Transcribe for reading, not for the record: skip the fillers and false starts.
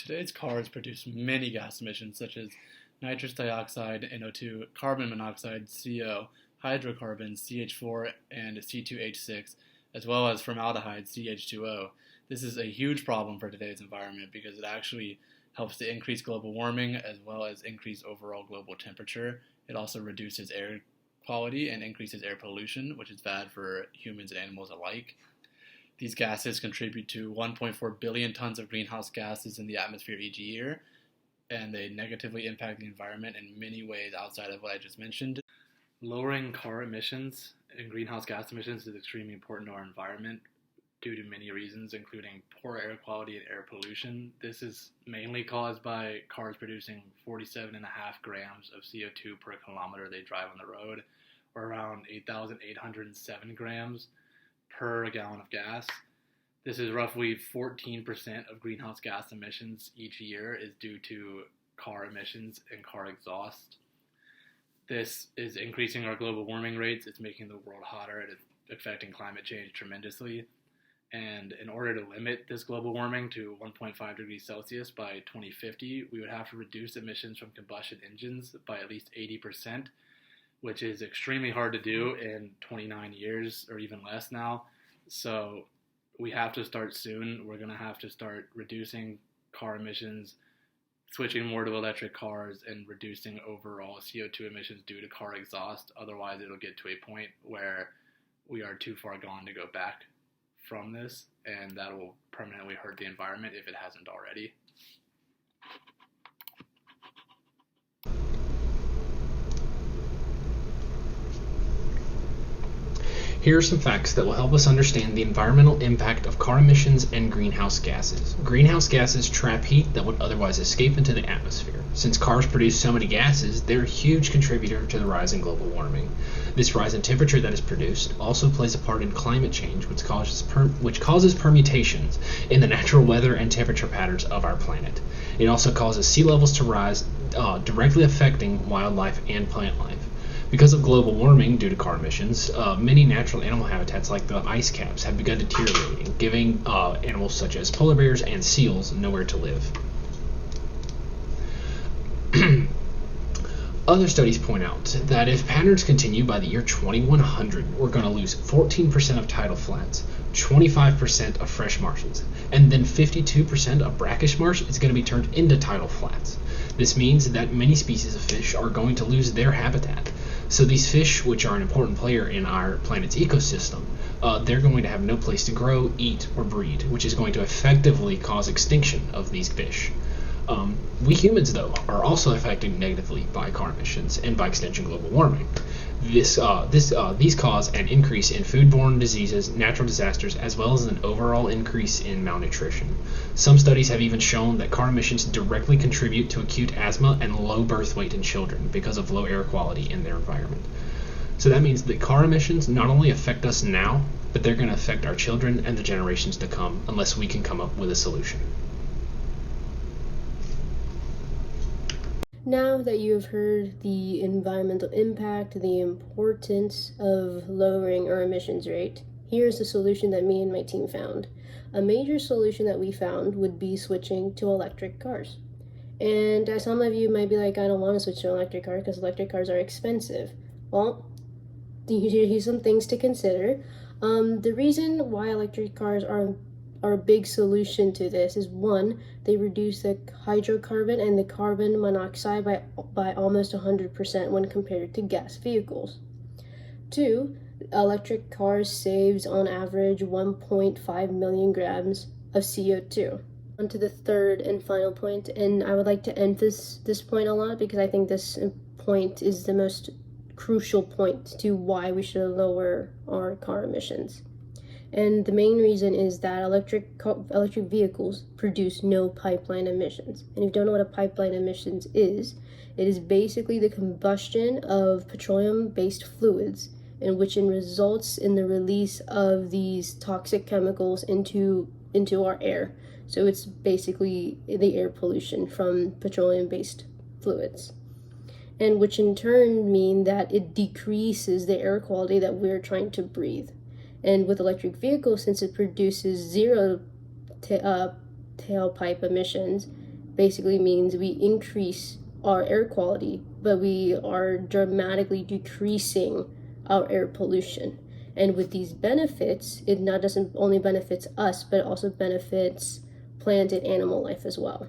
Today's cars produce many gas emissions such as nitrous dioxide, NO2, carbon monoxide, CO, hydrocarbons, CH4 and C2H6, as well as formaldehyde, CH2O. This is a huge problem for today's environment because it actually helps to increase global warming as well as increase overall global temperature. It also reduces air quality and increases air pollution, which is bad for humans and animals alike. These gases contribute to 1.4 billion tons of greenhouse gases in the atmosphere each year, and they negatively impact the environment in many ways outside of what I just mentioned. Lowering car emissions and greenhouse gas emissions is extremely important to our environment due to many reasons, including poor air quality and air pollution. This is mainly caused by cars producing 47.5 grams of CO2 per kilometer they drive on the road, or around 8,807 grams per gallon of gas. This is roughly 14% of greenhouse gas emissions each year is due to car emissions and car exhaust. This is increasing our global warming rates. It's making the world hotter. It is affecting climate change tremendously. And in order to limit this global warming to 1.5 degrees Celsius by 2050, we would have to reduce emissions from combustion engines by at least 80%, which is extremely hard to do in 29 years or even less now. So we have to start soon. We're going to have to start reducing car emissions, switching more to electric cars, and reducing overall CO2 emissions due to car exhaust. Otherwise, it'll get to a point where we are too far gone to go back from this, and that will permanently hurt the environment if it hasn't already. Here are some facts that will help us understand the environmental impact of car emissions and greenhouse gases. Greenhouse gases trap heat that would otherwise escape into the atmosphere. Since cars produce so many gases, they're a huge contributor to the rise in global warming. This rise in temperature that is produced also plays a part in climate change, which causes permutations in the natural weather and temperature patterns of our planet. It also causes sea levels to rise, directly affecting wildlife and plant life. Because of global warming due to car emissions, many natural animal habitats like the ice caps have begun deteriorating, giving animals such as polar bears and seals nowhere to live. Other studies point out that if patterns continue by the year 2100, we're going to lose 14% of tidal flats, 25% of fresh marshes, and then 52% of brackish marsh is going to be turned into tidal flats. This means that many species of fish are going to lose their habitat. So these fish, which are an important player in our planet's ecosystem, they're going to have no place to grow, eat, or breed, which is going to effectively cause extinction of these fish. We humans, though, are also affected negatively by car emissions and, by extension, global warming. These cause an increase in foodborne diseases, natural disasters, as well as an overall increase in malnutrition. Some studies have even shown that car emissions directly contribute to acute asthma and low birth weight in children because of low air quality in their environment. So that means that car emissions not only affect us now, but they're going to affect our children and the generations to come unless we can come up with a solution. Now that you have heard the environmental impact, the importance of lowering our emissions rate, here's the solution that me and my team found. A major solution that we found would be switching to electric cars. And some of you might be like, I don't want to switch to an electric car because electric cars are expensive. Well, here's some things to consider. The reason why electric cars are a big solution to this is, one, they reduce the hydrocarbon and the carbon monoxide by almost 100% when compared to gas vehicles. Two, electric cars saves on average 1.5 million grams of CO2. On to the third and final point, and I would like to end this point a lot because I think this point is the most crucial point to why we should lower our car emissions. And the main reason is that electric vehicles produce no pipeline emissions. And if you don't know what a pipeline emissions is, it is basically the combustion of petroleum-based fluids, which results in the release of these toxic chemicals into our air. So it's basically the air pollution from petroleum-based fluids, and which in turn mean that it decreases the air quality that we're trying to breathe. And with electric vehicles, since it produces zero tailpipe emissions, basically means we increase our air quality, but we are dramatically decreasing our air pollution. And with these benefits, it not doesn't only benefits us, but it also benefits plant and animal life as well.